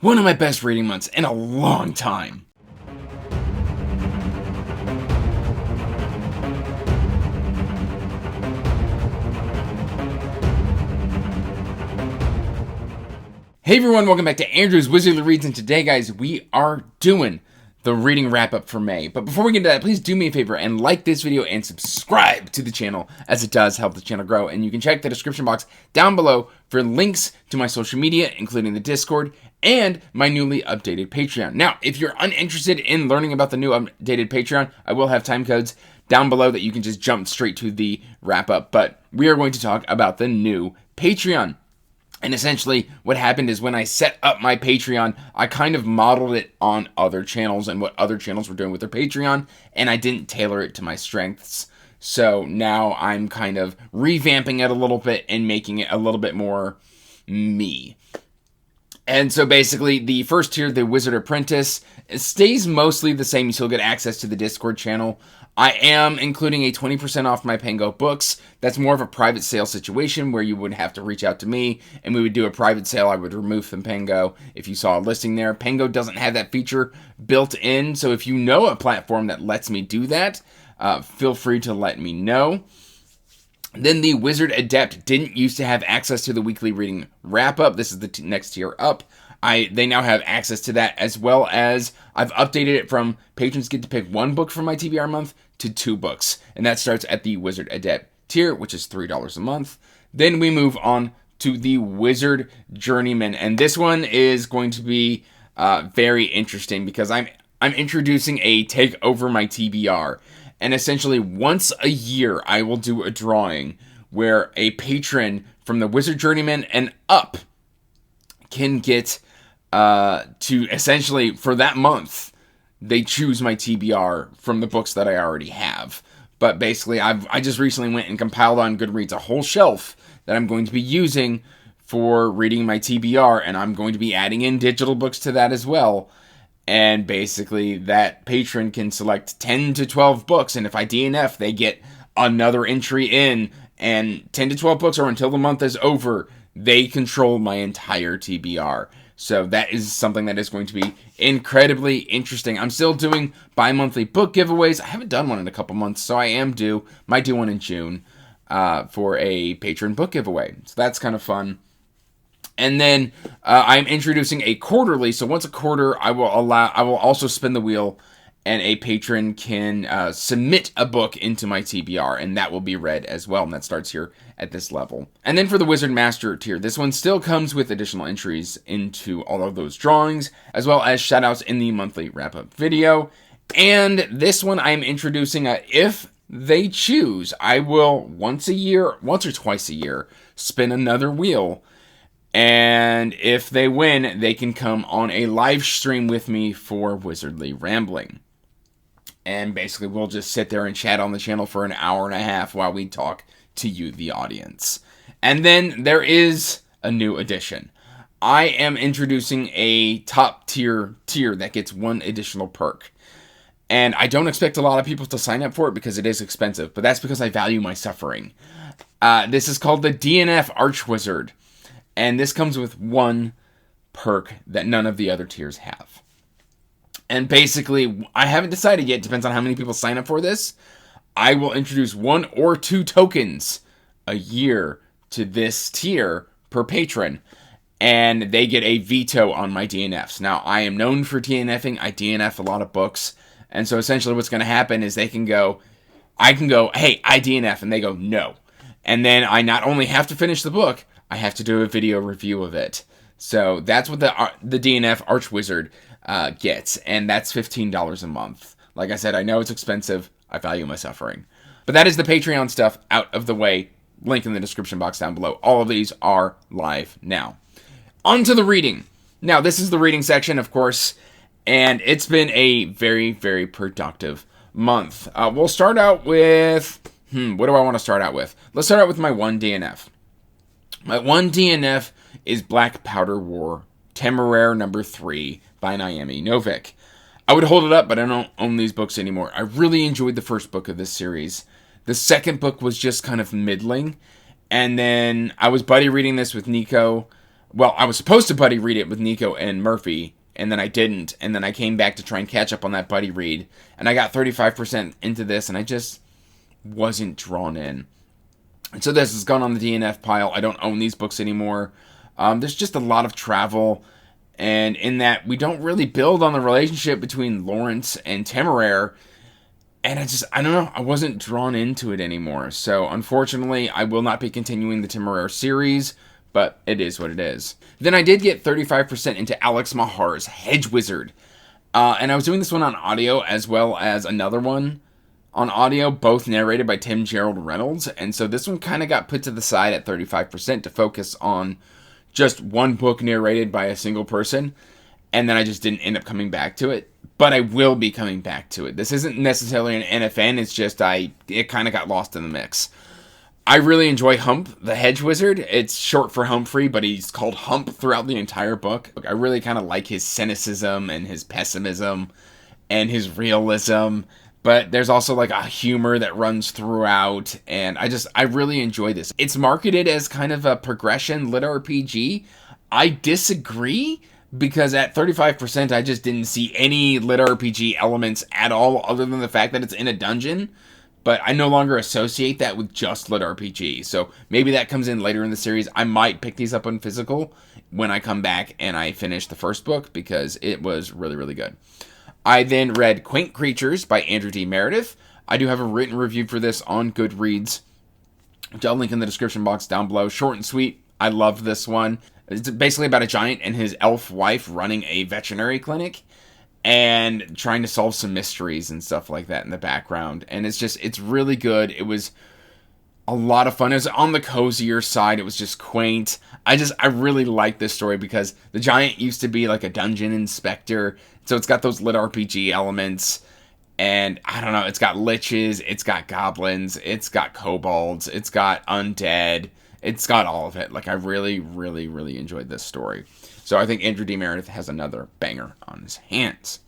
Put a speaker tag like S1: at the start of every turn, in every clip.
S1: one of my best reading months in a long time. Hey everyone, welcome back to Andrew's Wizardly Reads, and today, guys, we are doing the reading wrap-up for May. But before we get into that, please do me a favor and like this video and subscribe to the channel, as it does help the channel grow. And you can check the description box down below for links to my social media, including the Discord and my newly updated Patreon. Now, if you're uninterested in learning about the new updated Patreon, I will have time codes down below that you can just jump straight to the wrap-up. But we are going to talk about the new Patreon. And essentially, what happened is when I set up my Patreon, I kind of modeled it on other channels and what other channels were doing with their Patreon, and I didn't tailor it to my strengths. So now I'm kind of revamping it a little bit and making it a little bit more me. And so basically, the first tier, the Wizard Apprentice, stays mostly the same. You still get access to the Discord channel. I am including a 20% off my PANGO books. That's more of a private sale situation where you would have to reach out to me and we would do a private sale. I would remove from PANGO if you saw a listing there. PANGO doesn't have that feature built in, so if you know a platform that lets me do that, feel free to let me know. Then the Wizard Adept didn't used to have access to the weekly reading wrap-up. This is the next tier up. They now have access to that, as well as I've updated it from patrons get to pick one book for my TBR month to 2 books. And that starts at the Wizard Adept tier, which is $3 a month. Then we move on to the Wizard Journeyman. And this one is going to be very interesting because I'm introducing a take over my TBR. And essentially once a year, I will do a drawing where a patron from the Wizard Journeyman and up can get to essentially, for that month, they choose my TBR from the books that I already have. But basically, I just recently went and compiled on Goodreads a whole shelf that I'm going to be using for reading my TBR, and I'm going to be adding in digital books to that as well. And basically, that patron can select 10 to 12 books, and if I DNF, they get another entry in, and 10 to 12 books, or until the month is over, they control my entire TBR. So that is something that is going to be incredibly interesting. I'm still doing bi-monthly book giveaways. I haven't done one in a couple months, so I am due. Might do one in June for a patron book giveaway. So that's kind of fun. And then I'm introducing a quarterly. So once a quarter, I will also spin the wheel, and a patron can submit a book into my TBR, and that will be read as well, and that starts here at this level. And then for the Wizard Master tier, this one still comes with additional entries into all of those drawings, as well as shoutouts in the monthly wrap-up video. And this one I'm introducing if they choose, I will once or twice a year, spin another wheel. And if they win, they can come on a live stream with me for Wizardly Rambling. And basically, we'll just sit there and chat on the channel for an hour and a half while we talk to you, the audience. And then there is a new addition. I am introducing a top tier that gets one additional perk. And I don't expect a lot of people to sign up for it because it is expensive, but that's because I value my suffering. This is called the DNF Archwizard. And this comes with one perk that none of the other tiers have. And basically, I haven't decided yet, depends on how many people sign up for this. I will introduce 1 or 2 tokens a year to this tier per patron. And they get a veto on my DNFs. Now, I am known for DNFing. I DNF a lot of books. And so essentially what's going to happen is I can go, hey, I DNF. And they go, no. And then I not only have to finish the book, I have to do a video review of it. So that's what the DNF Archwizard gets, and that's $15 a month. Like I said, I know it's expensive. I value my suffering. But that is the Patreon stuff out of the way. Link in the description box down below. All of these are live now. On to the reading. Now, this is the reading section, of course, and it's been a very, very productive month. We'll start out with... what do I want to start out with? Let's start out with my one DNF. My one DNF is Black Powder War, Temeraire number 3 by Naomi Novik. I would hold it up, but I don't own these books anymore. I really enjoyed the first book of this series. The second book was just kind of middling. And then I was buddy reading this with Nico Well, I was supposed to buddy read it with Nico and Murphy, and then I didn't, and then I came back to try and catch up on that buddy read, and I got 35% into this, and I just wasn't drawn in. And so this has gone on the DNF pile. I don't own these books anymore. There's just a lot of travel, and in that we don't really build on the relationship between Lawrence and Temeraire, and I don't know, I wasn't drawn into it anymore. So unfortunately, I will not be continuing the Temeraire series, but it is what it is. Then I did get 35% into Alex Mahar's Hedge Wizard. And I was doing this one on audio as well as another one on audio, both narrated by Tim Gerald Reynolds. And so this one kind of got put to the side at 35% to focus on just one book narrated by a single person. And then I just didn't end up coming back to it. But I will be coming back to it. This isn't necessarily an NFN, it's just it kind of got lost in the mix. I really enjoy Hump, the Hedge Wizard. It's short for Humphrey, but he's called Hump throughout the entire book. I really kind of like his cynicism and his pessimism and his realism. But there's also like a humor that runs throughout, and I really enjoy this. It's marketed as kind of a progression lit RPG. I disagree, because at 35%, I just didn't see any lit RPG elements at all, other than the fact that it's in a dungeon. But I no longer associate that with just lit RPG. So maybe that comes in later in the series. I might pick these up on physical when I come back and I finish the first book, because it was really, really good. I then read Quaint Creatures by Andrew D. Meredith. I do have a written review for this on Goodreads, which I'll link in the description box down below. Short and sweet. I loved this one. It's basically about a giant and his elf wife running a veterinary clinic and trying to solve some mysteries and stuff like that in the background. And it's really good. It was a lot of fun. It was on the cozier side. It was just quaint. I really like this story because the giant used to be like a dungeon inspector. So it's got those lit RPG elements. And I don't know, it's got liches, it's got goblins, it's got kobolds, it's got undead. It's got all of it. Like, I really, really, really enjoyed this story. So I think Andrew D. Meredith has another banger on his hands.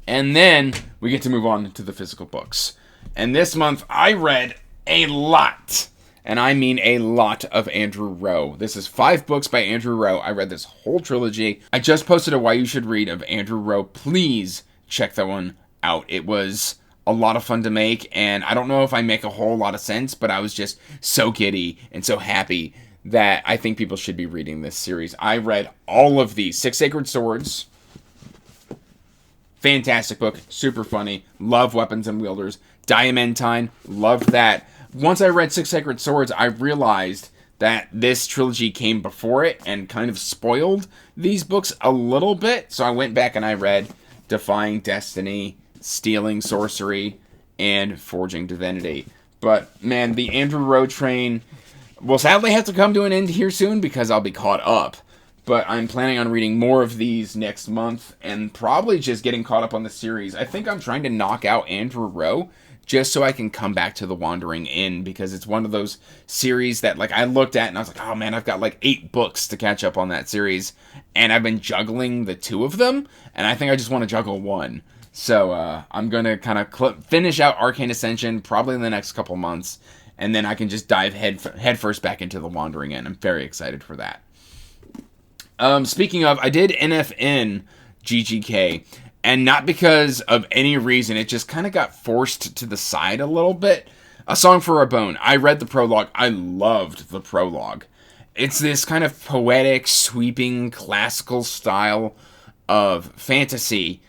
S1: And then we get to move on to the physical books. And this month I read a lot. And I mean a lot of Andrew Rowe. This is 5 books by Andrew Rowe. I read this whole trilogy. I just posted a Why You Should Read of Andrew Rowe. Please check that one out. It was a lot of fun to make, and I don't know if I make a whole lot of sense, but I was just so giddy and so happy that I think people should be reading this series. I read all of these. 6 Sacred Swords. Fantastic book. Super funny. Love Weapons and Wielders. Diamantine. Loved that. Once I read 6 Sacred Swords, I realized that this trilogy came before it and kind of spoiled these books a little bit. So I went back and I read Defying Destiny, Stealing Sorcery, and Forging Divinity. But, man, the Andrew Rowe train will sadly have to come to an end here soon because I'll be caught up. But I'm planning on reading more of these next month and probably just getting caught up on the series. I think I'm trying to knock out Andrew Rowe just so I can come back to The Wandering Inn, because it's one of those series that, like, I looked at and I was like, oh man, I've got like 8 books to catch up on that series, and I've been juggling the 2 of them, and I think I just want to juggle 1. So I'm going to kind of finish out Arcane Ascension probably in the next couple months, and then I can just dive head first back into The Wandering Inn. I'm very excited for that. Speaking of, I did NFN GGK, and not because of any reason. It just kind of got forced to the side a little bit. A Song for a Bone. I read the prologue. I loved the prologue. It's this kind of poetic, sweeping, classical style of fantasy,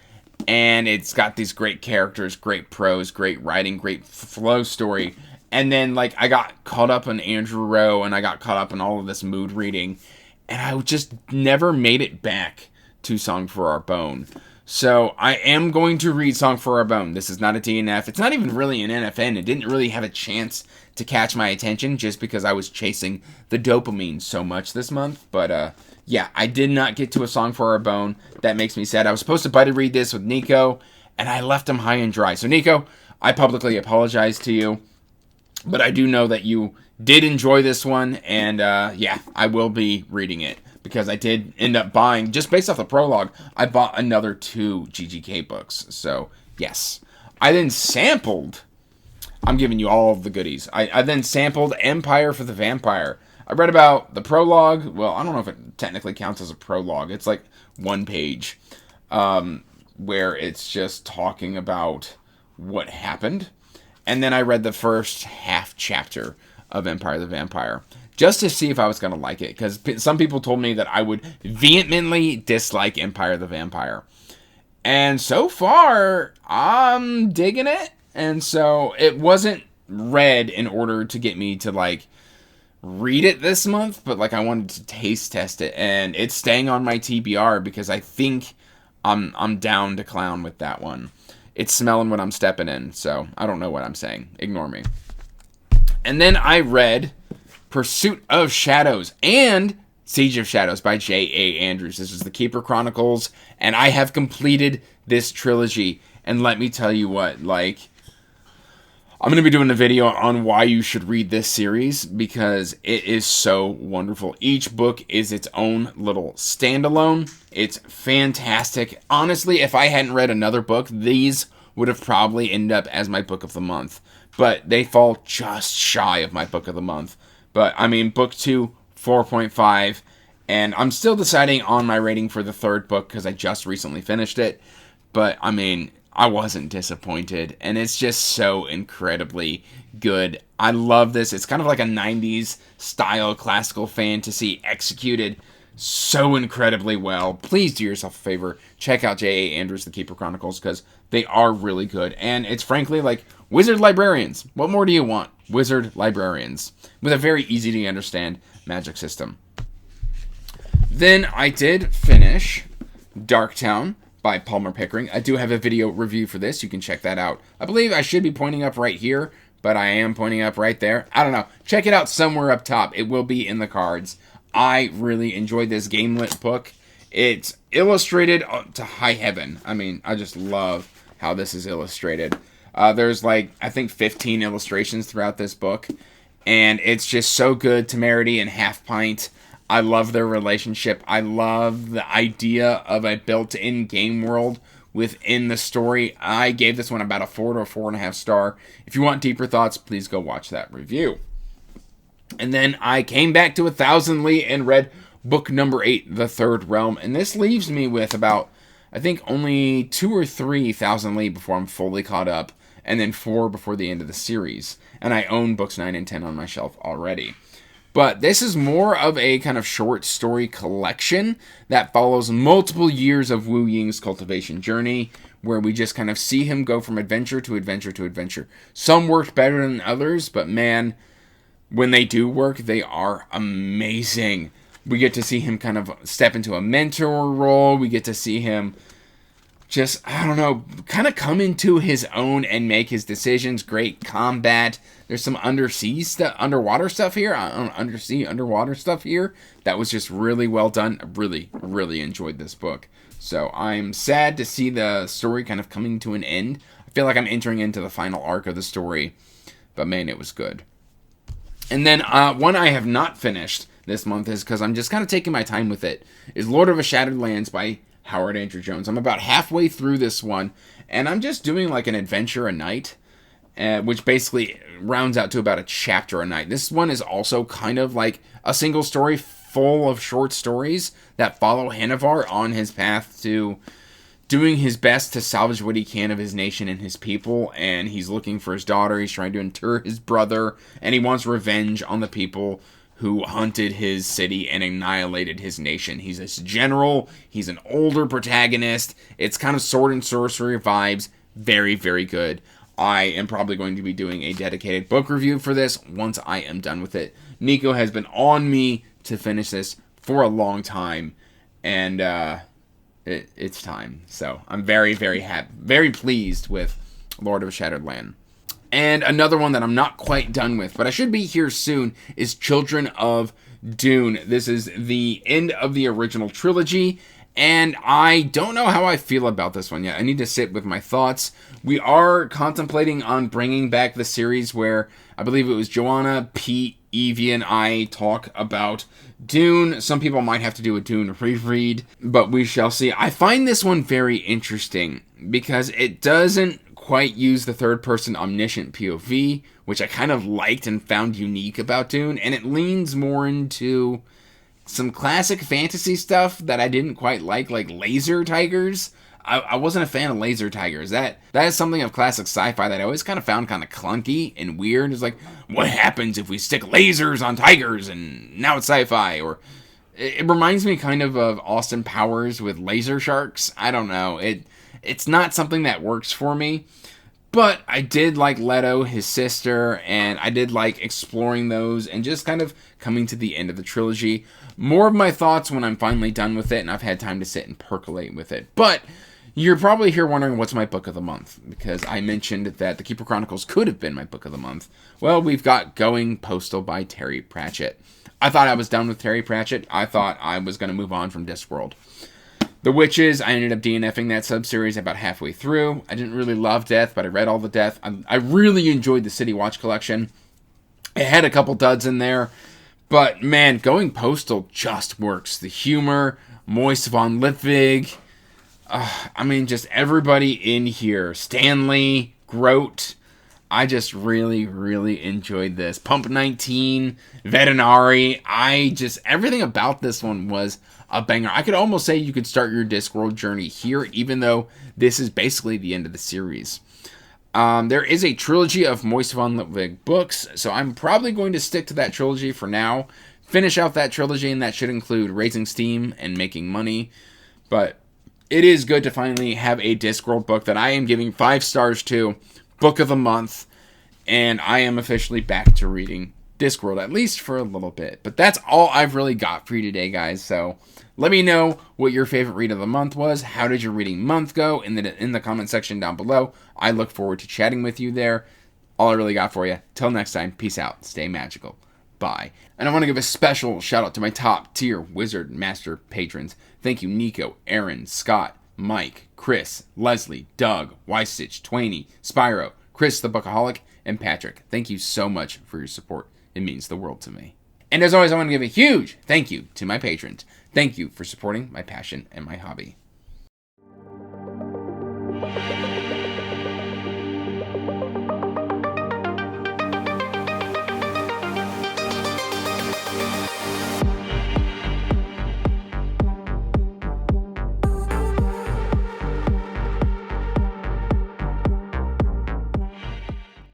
S1: and it's got these great characters, great prose, great writing, great flow story. And then, like, I got caught up on Andrew Rowe, and I got caught up in all of this mood reading, and I just never made it back to Song for Our Bone. So I am going to read Song for Our Bone. This is not a DNF. It's not even really an NFN. It didn't really have a chance to catch my attention just because I was chasing the dopamine so much this month. But yeah, I did not get to A Song for Our Bone. That makes me sad. I was supposed to buddy read this with Nico, and I left him high and dry. So Nico, I publicly apologize to you, but I do know that you did enjoy this one, and yeah, I will be reading it, because I did end up buying, just based off the prologue, I bought another 2 GGK books. So, yes. I then sampled, I'm giving you all of the goodies. I then sampled Empire for the Vampire. I read about the prologue. Well, I don't know if it technically counts as a prologue. It's like one page where it's just talking about what happened. And then I read the first half chapter of Empire the Vampire, just to see if I was going to like it, because some people told me that I would vehemently dislike Empire the Vampire. And so far, I'm digging it. And so it wasn't read in order to get me to, like, read it this month, but, like, I wanted to taste test it. And it's staying on my TBR because I think I'm down to clown with that one. It's smelling what I'm stepping in, so I don't know what I'm saying. Ignore me. And then I read Pursuit of Shadows and Siege of Shadows by J.A. Andrews. This is the Keeper Chronicles, and I have completed this trilogy. And let me tell you what, like, I'm going to be doing a video on why you should read this series because it is so wonderful. Each book is its own little standalone. It's fantastic. Honestly, if I hadn't read another book, these would have probably ended up as my book of the month. But they fall just shy of my book of the month. But, I mean, book 2, 4.5. And I'm still deciding on my rating for the third book because I just recently finished it. But, I mean, I wasn't disappointed. And it's just so incredibly good. I love this. It's kind of like a 90s style classical fantasy executed so incredibly well. Please do yourself a favor. Check out J.A. Andrews' The Keeper Chronicles because they are really good. And it's frankly like wizard librarians. What more do you want? Wizard librarians with a very easy to understand magic system. Then I did finish Darktown by Palmer Pickering. I do have a video review for this. You can check that out. I believe I should be pointing up right here, but I am pointing up right there. I don't know. Check it out somewhere up top. It will be in the cards. I really enjoyed this gamelit book. It's illustrated to high heaven. I mean, I just love how this is illustrated. There's like, I think 15 illustrations throughout this book. And it's just so good. Temerity and Half Pint. I love their relationship. I love the idea of a built-in game world within the story. I gave this one about a 4 to a 4.5 star. If you want deeper thoughts, please go watch that review. And then I came back to 1,000 Li and read book number 8, The Third Realm. And this leaves me with about, I think, only 2 or 3,000 Li before I'm fully caught up. And then 4 before the end of the series. And I own books 9 and 10 on my shelf already. But this is more of a kind of short story collection that follows multiple years of Wu Ying's cultivation journey, where we just kind of see him go from adventure to adventure to adventure. Some worked better than others, but man, when they do work, they are amazing. We get to see him kind of step into a mentor role. We get to see him just, I don't know, kind of come into his own and make his decisions. Great combat. There's some underwater stuff here. Underwater stuff here. That was just really well done. I really, really enjoyed this book. So I'm sad to see the story kind of coming to an end. I feel like I'm entering into the final arc of the story. But man, it was good. And then one I have not finished this month is because I'm just kind of taking my time with it, is Lord of the Shattered Lands by Howard Andrew Jones. I'm about halfway through this one, and I'm just doing like an adventure a night, which basically rounds out to about a chapter a night. This one is also kind of like a single story full of short stories that follow Hennevar on his path to doing his best to salvage what he can of his nation and his people, and he's looking for his daughter. He's trying to inter his brother, and he wants revenge on the people who hunted his city and annihilated his nation. He's a general. He's an older protagonist. It's kind of sword and sorcery vibes. Very, very good. I am probably going to be doing a dedicated book review for this once I am done with it. Nico has been on me to finish this for a long time, and it's time. So I'm very, very happy, very pleased with Lord of Shattered Land. And another one that I'm not quite done with, but I should be here soon, is Children of Dune. This is the end of the original trilogy, and I don't know how I feel about this one yet. I need to sit with my thoughts. We are contemplating on bringing back the series where I believe it was Joanna, Pete, Evie, and I talk about Dune. Some people might have to do a Dune reread, but we shall see. I find this one very interesting because it doesn't quite use the third-person omniscient POV, which I kind of liked and found unique about Dune, and it leans more into some classic fantasy stuff that I didn't quite like laser tigers. I wasn't a fan of laser tigers. That is something of classic sci-fi that I always kind of found kind of clunky and weird. It's like, what happens if we stick lasers on tigers and now it's sci-fi? Or it reminds me kind of Austin Powers with laser sharks. I don't know. It's not something that works for me. But I did like Leto, his sister, and I did like exploring those and just kind of coming to the end of the trilogy. More of my thoughts when I'm finally done with it and I've had time to sit and percolate with it. But you're probably here wondering what's my book of the month, because I mentioned that The Keeper Chronicles could have been my book of the month. Well, we've got Going Postal by Terry Pratchett. I thought I was done with Terry Pratchett. I thought I was going to move on from Discworld. The Witches, I ended up DNFing that sub-series about halfway through. I didn't really love Death, but I read all the Death. I really enjoyed the City Watch collection. It had a couple duds in there, but man, Going Postal just works. The humor, Moist von Lipwig, just everybody in here. Stanley, Grote. I just really, really enjoyed this. Pump 19, Vetinari. Everything about this one was a banger. I could almost say you could start your Discworld journey here, even though this is basically the end of the series. There is a trilogy of Moist von Lipwig books, so I'm probably going to stick to that trilogy for now. Finish out that trilogy, and that should include Raising Steam and Making Money. But it is good to finally have a Discworld book that I am giving 5 stars to. Book of the month, and I am officially back to reading Discworld, at least for a little bit. But that's all I've really got for you today, guys. So let me know what your favorite read of the month was. How did your reading month go in the comment section down below? I look forward to chatting with you there. All I really got for you. Till next time, peace out. Stay magical. Bye. And I want to give a special shout out to my top tier Wizard Master patrons. Thank you, Nico, Aaron, Scott, Mike, Chris, Leslie, Doug, Wystitch, Twaney, Spyro, Chris the Bookaholic, and Patrick. Thank you so much for your support. It means the world to me. And as always, I want to give a huge thank you to my patrons. Thank you for supporting my passion and my hobby.